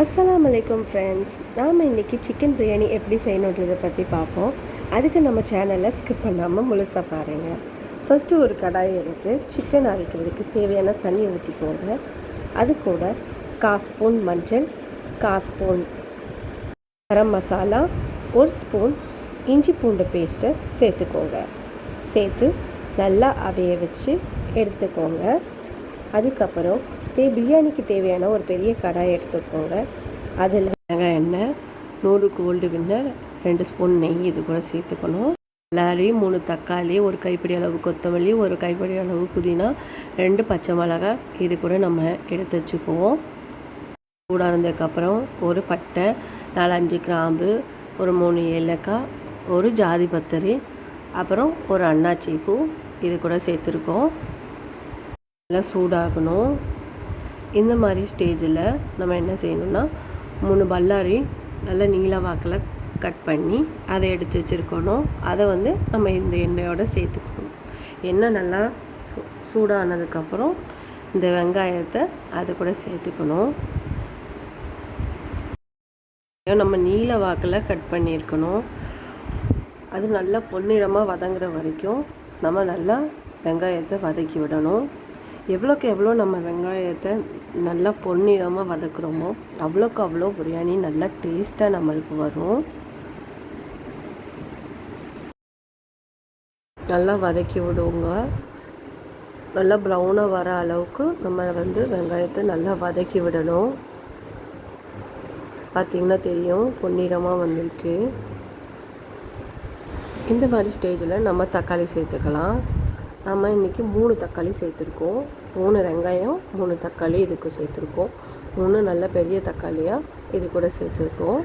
அஸ்ஸலாமு அலைக்கும் ஃப்ரெண்ட்ஸ். நாம் இன்றைக்கி சிக்கன் பிரியாணி எப்படி செய்யணுன்றதை பற்றி பார்ப்போம். அதுக்கு நம்ம சேனலை ஸ்கிப் பண்ணாமல் முழுசாக பாருங்கள். ஃபஸ்ட்டு ஒரு கடாயை எடுத்து சிக்கன் அரைக்கிறதுக்கு தேவையான தண்ணி ஊற்றிக்கோங்க. அது கூட 1/4 ஸ்பூன் மஞ்சள், 1/4 ஸ்பூன் கரம் மசாலா, 1 ஸ்பூன் இஞ்சி பூண்டு பேஸ்ட்டை சேர்த்துக்கோங்க. சேர்த்து நல்லா அவைய வச்சு எடுத்துக்கோங்க. அதுக்கப்புறம் பிரியாணிக்கு தேவையான ஒரு பெரிய கடாய் எடுத்துக்கோங்க. அதில் தேங்காய் எண்ணெய், 100 கோல்டு வின்னர், 2 ஸ்பூன் நெய் இது கூட சேர்த்துக்கணும். பல்லாரி, 3 தக்காளி, ஒரு கைப்பிடி அளவு கொத்தமல்லி, ஒரு கைப்பிடி அளவு புதினா, 2 பச்சை மிளகாய் இது கூட நம்ம எடுத்து வச்சுக்குவோம். சூடானதுக்கப்புறம் ஒரு பட்டை, 4-5 கிராம்பு, ஒரு 3 ஏலக்காய், ஒரு ஜாதி பத்திரி, அப்புறம் ஒரு அன்னாச்சி பூ இது கூட சேர்த்துருக்கோம். நல்லா சூடாகணும். இந்த மாதிரி ஸ்டேஜில் நம்ம என்ன செய்யணும்னா 3 பல்லாரி நல்லா நீல வாக்கில் கட் பண்ணி அதை எடுத்து வச்சுருக்கணும். அதை நம்ம இந்த எண்ணெயோடு சேர்த்துக்கணும். எண்ணெய் நல்லா சூடானதுக்கப்புறம் இந்த வெங்காயத்தை அது கூட சேர்த்துக்கணும். நம்ம நீல வாக்கில் கட் பண்ணியிருக்கணும். அது நல்லா பொன்னிறமாக வதங்குற வரைக்கும் நம்ம நல்லா வெங்காயத்தை வதக்கி விடணும். எவ்வளோக்கு எவ்வளோ நம்ம வெங்காயத்தை நல்லா பொன்னிறமாக வதக்குறோமோ அவ்வளோக்கு அவ்வளோ பிரியாணி நல்லா டேஸ்ட்டாக நம்மளுக்கு வரும். நல்லா வதக்கி விடுவோங்க. நல்லா ப்ரௌனாக வர அளவுக்கு நம்ம வெங்காயத்தை நல்லா வதக்கி விடணும். பார்த்திங்கன்னா தெரியும் பொன்னிறமாக வந்திருக்கு. இந்த மாதிரி ஸ்டேஜில் நம்ம தக்காளி சேர்த்துக்கலாம். நம்ம இன்றைக்கி 3 தக்காளி சேர்த்துருக்கோம். 3 வெங்காயம், 3 தக்காளி இதுக்கு சேர்த்துருக்கோம். 3 நல்ல பெரிய தக்காளியாக இது கூட சேர்த்துருக்கோம்.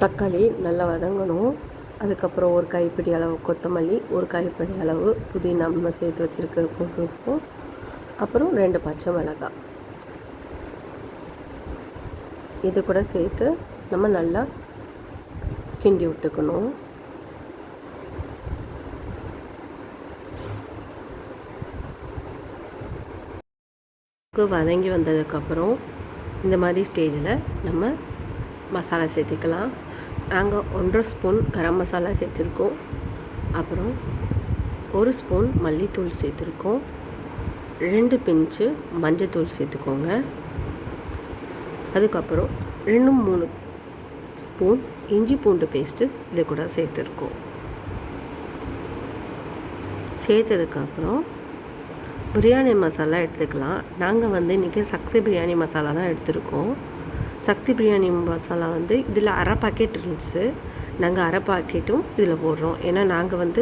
தக்காளி நல்லா வதங்கணும். அதுக்கப்புறம் ஒரு கைப்பிடி அளவு கொத்தமல்லி, ஒரு கைப்பிடி அளவு புதினா நம்ம சேர்த்து வச்சுருக்க போட்டுருக்கோம். அப்புறம் 2 பச்சை மிளகாய் இது கூட சேர்த்து நம்ம நல்லா கிண்டி விட்டுக்கணும். வதங்கி வந்ததுக்கப்புறம் இந்த மாதிரி ஸ்டேஜில் நம்ம மசாலா சேர்த்துக்கலாம். நாங்கள் 1.5 ஸ்பூன் கரம் மசாலா சேர்த்துருக்கோம். அப்புறம் 1 ஸ்பூன் மல்லித்தூள் சேர்த்துருக்கோம். 2 பிஞ்சு மஞ்சத்தூள் சேர்த்துக்கோங்க. அதுக்கப்புறம் 2-3 ஸ்பூன் இஞ்சி பூண்டு பேஸ்ட்டு இது கூட சேர்த்துருக்கோம். சேர்த்ததுக்கப்புறம் பிரியாணி மசாலா எடுத்துக்கலாம். நாங்கள் இன்றைக்கி சக்தி பிரியாணி மசாலா தான் எடுத்துருக்கோம். சக்தி பிரியாணி மசாலா இதில் அரை பாக்கெட் இருந்துச்சு. நாங்கள் அரை பாக்கெட்டும் இதில் போடுறோம். ஏன்னா நாங்கள்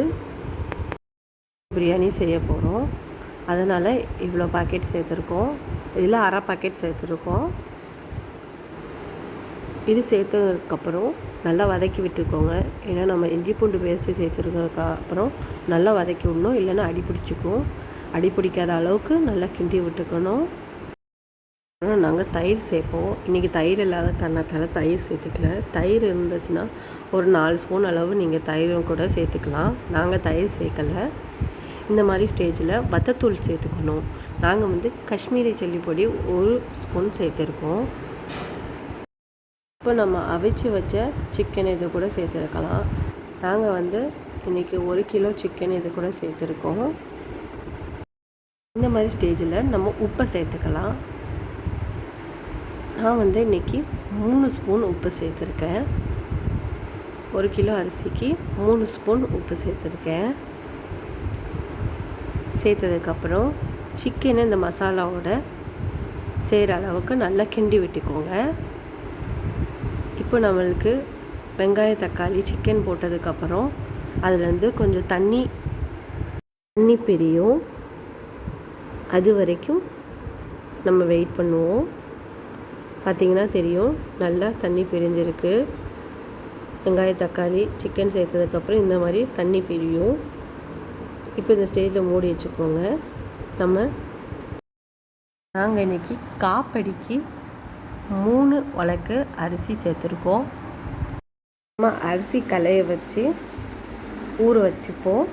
பிரியாணி செய்ய போகிறோம். அதனால் இவ்வளோ பாக்கெட் சேர்த்துருக்கோம். இதில் அரை பாக்கெட் சேர்த்துருக்கோம். இது சேர்த்ததுக்கப்புறம் நல்லா வதக்கி விட்டுக்கோங்க. ஏன்னா நம்ம இஞ்சி பூண்டு பேஸ்ட்டு சேர்த்துருக்கப்புறம் நல்லா வதக்கி விடணும். இல்லைன்னா அடி பிடிச்சிக்கும். அடி பிடிக்காத அளவுக்கு நல்லா கிண்டி விட்டுக்கணும். அப்புறம் நாங்கள் தயிர் சேர்ப்போம். இன்றைக்கி தயிர் இல்லாத காரணத்தால் தயிர் சேர்த்துக்கல. தயிர் இருந்துச்சுன்னா ஒரு 4 ஸ்பூன் அளவு நீங்கள் தயிரும் கூட சேர்த்துக்கலாம். நாங்கள் தயிர் சேர்க்கலை. இந்த மாதிரி ஸ்டேஜில் வத்தத்தூள் சேர்த்துக்கணும். நாங்கள் காஷ்மீரி சில்லி பொடி 1 ஸ்பூன் சேர்த்துருக்கோம். இப்போ நம்ம அவிச்சு வச்ச சிக்கன் இது கூட சேர்த்துருக்கலாம். நாங்கள் இன்றைக்கி 1 கிலோ சிக்கன் இது கூட சேர்த்துருக்கோம். இந்த மாதிரி ஸ்டேஜில் நம்ம உப்பை சேர்த்துக்கலாம். நான் இன்றைக்கி 3 ஸ்பூன் உப்பு சேர்த்துருக்கேன். 1 கிலோ அரிசிக்கு 3 ஸ்பூன் உப்பு சேர்த்துருக்கேன். சேர்த்ததுக்கப்புறம் சிக்கனை இந்த மசாலாவோட சேர அளவுக்கு நல்லா கிண்டி விட்டுக்கோங்க. இப்போ நம்மளுக்கு வெங்காய தக்காளி சிக்கன் போட்டதுக்கப்புறம் அதுலேருந்து கொஞ்சம் தண்ணி பிரியும். அது வரைக்கும் நம்ம வெயிட் பண்ணுவோம். பார்த்திங்கன்னா தெரியும் நல்லா தண்ணி பிரிஞ்சிருக்கு. வெங்காய தக்காளி சிக்கன் சேர்த்ததுக்கப்புறம் இந்த மாதிரி தண்ணி பிரியும். இப்போ இந்த ஸ்டேஜில் மூடி வச்சுக்கோங்க. நாங்கள் இன்றைக்கி காப்படிக்கு 3 உலக்கு அரிசி சேர்த்துருக்கோம். நம்ம அரிசி களைய வச்சு ஊற வச்சுப்போம்.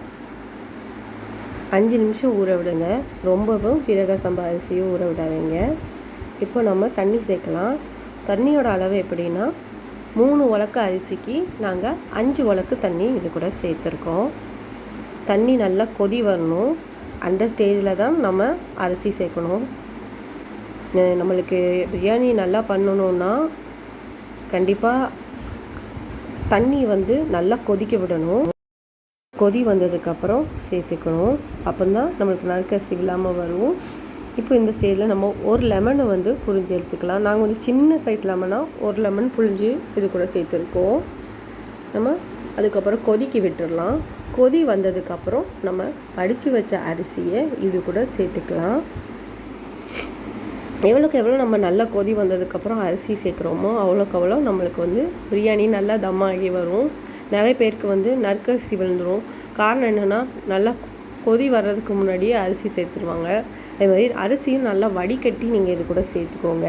5 நிமிஷம் ஊற விடுங்க. ரொம்பவும் ஜீரக சம்பா அரிசியும் ஊற விடாதீங்க. இப்போ நம்ம தண்ணி சேர்க்கலாம். தண்ணியோட அளவு எப்படின்னா 3 உலக்கு அரிசிக்கு நாங்கள் 5 உலக்கு தண்ணி இது கூட சேர்த்துருக்கோம். தண்ணி நல்லா கொதி வரணும். அந்த ஸ்டேஜில் தான் நம்ம அரிசி சேர்க்கணும். நம்மளுக்கு பிரியாணி நல்லா பண்ணணுன்னா கண்டிப்பாக தண்ணி நல்லா கொதிக்க விடணும். கொதி வந்ததுக்கப்புறம் சேர்த்துக்கணும். அப்போ தான் நம்மளுக்கு நறுக்கரிசி இல்லாமல் வரும். இப்போ இந்த ஸ்டேஜில் நம்ம ஒரு லெமனை புழிஞ்சு எடுத்துக்கலாம். நாங்கள் சின்ன சைஸ் லெமனாக ஒரு லெமன் புழிஞ்சு இது கூட சேர்த்துருக்கோம். நம்ம அதுக்கப்புறம் கொதிக்க விட்டுடலாம். கொதி வந்ததுக்கப்புறம் நம்ம அடித்து வச்ச அரிசியை இது கூட சேர்த்துக்கலாம். எவ்வளோக்கு எவ்வளோ நம்ம நல்லா கொதி வந்ததுக்கப்புறம் அரிசி சேர்க்குறோமோ அவ்வளோக்கு அவ்வளோ நம்மளுக்கு பிரியாணி நல்லா தம்மாகி வரும். நிறைய பேருக்கு நறுக்கரிசி விழுந்துடும். காரணம் என்னென்னா நல்லா கொதி வர்றதுக்கு முன்னாடியே அரிசி சேர்த்துருவாங்க. அதே மாதிரி அரிசியும் நல்லா வடிகட்டி நீங்கள் இது கூட சேர்த்துக்கோங்க.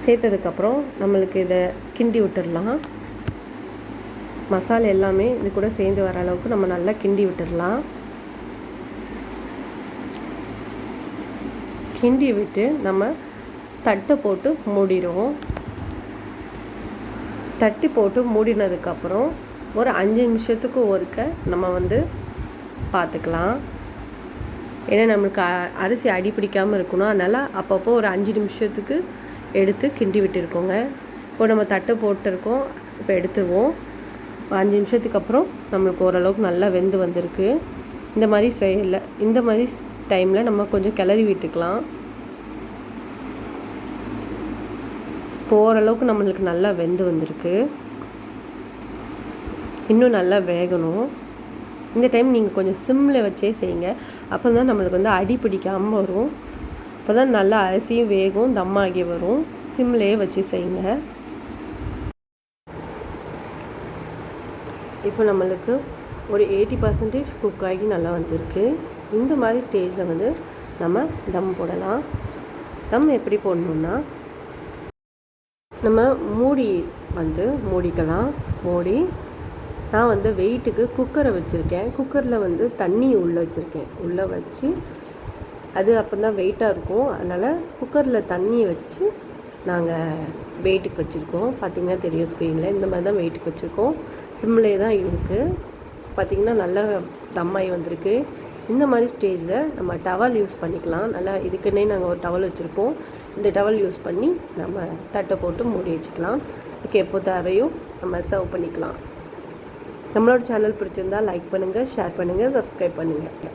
சேர்த்ததுக்கப்புறம் நம்மளுக்கு இதை கிண்டி விட்டுடலாம். மசாலா எல்லாமே இது கூட சேர்ந்து வர அளவுக்கு நம்ம நல்லா கிண்டி விட்டுடலாம். கிண்டி விட்டு நம்ம தட்டை போட்டு மூடிடுவோம். தட்டி போட்டு மூடினதுக்கப்புறம் ஒரு 5 நிமிஷத்துக்கு ஒருக்க நம்ம பார்த்துக்கலாம். ஏன்னா நம்மளுக்கு அரிசி அடி பிடிக்காமல் இருக்கணும். அதனால் அப்பப்போ ஒரு 5 நிமிஷத்துக்கு எடுத்து கிண்டி விட்டுருக்கோங்க. இப்போ நம்ம தட்டை போட்டிருக்கோம். இப்போ எடுத்துருவோம். 5 நிமிஷத்துக்கு அப்புறம் நம்மளுக்கு ஓரளவுக்கு நல்லா வெந்து வந்திருக்கு. இந்த மாதிரி டைமில் நம்ம கொஞ்சம் கிளறி விட்டுக்கலாம். இப்போ ஓரளவுக்கு நம்மளுக்கு நல்லா வெந்து வந்திருக்கு. இன்னும் நல்லா வேகணும். இந்த டைம் நீங்கள் கொஞ்சம் சிம்மில் வச்சே செய்யுங்க. அப்போ தான் நம்மளுக்கு அடி பிடிக்காமல் வரும். அப்போ தான் நல்லா அரிசியும் வேகும், தம்மாகி வரும். சிம்லேயே வச்சு செய்யுங்க. இப்போ நம்மளுக்கு ஒரு 80% குக் ஆகி நல்லா வந்திருக்கு. இந்த மாதிரி ஸ்டேஜில் நம்ம தம் போடலாம். தம் எப்படி போடணுன்னா நம்ம மூடிக்கலாம். மூடி நான் வெயிட்டுக்கு குக்கரை வச்சுருக்கேன். குக்கரில் தண்ணி உள்ளே வச்சுருக்கேன். உள்ளே வச்சு அது அப்போ தான் வெயிட்டாக இருக்கும். அதனால் குக்கரில் தண்ணி வச்சு நாங்கள் வெயிட்டுக்கு வச்சுருக்கோம். பார்த்திங்கன்னா தெரியும் ஸ்க்ரீனில். இந்த மாதிரி தான் வெயிட்டுக்கு வச்சுருக்கோம். சிம்லே தான் இருக்குது. பார்த்திங்கன்னா நல்லா தம்மாகி வந்திருக்கு. இந்த மாதிரி ஸ்டேஜில் நம்ம டவல் யூஸ் பண்ணிக்கலாம். நல்லா இதுக்குன்னே நாங்கள் ஒரு டவல் வச்சுருக்கோம். இந்த டவல் யூஸ் பண்ணி நம்ம தட்டை போட்டு மூடி வச்சுக்கலாம். இதுக்கு எப்போ தேவையோ நம்ம சர்வ் பண்ணிக்கலாம். நம்மளோட சேனல் பிடிச்சிருந்தால் லைக் பண்ணுங்கள், ஷேர் பண்ணுங்கள், சப்ஸ்கிரைப் பண்ணுங்கள்.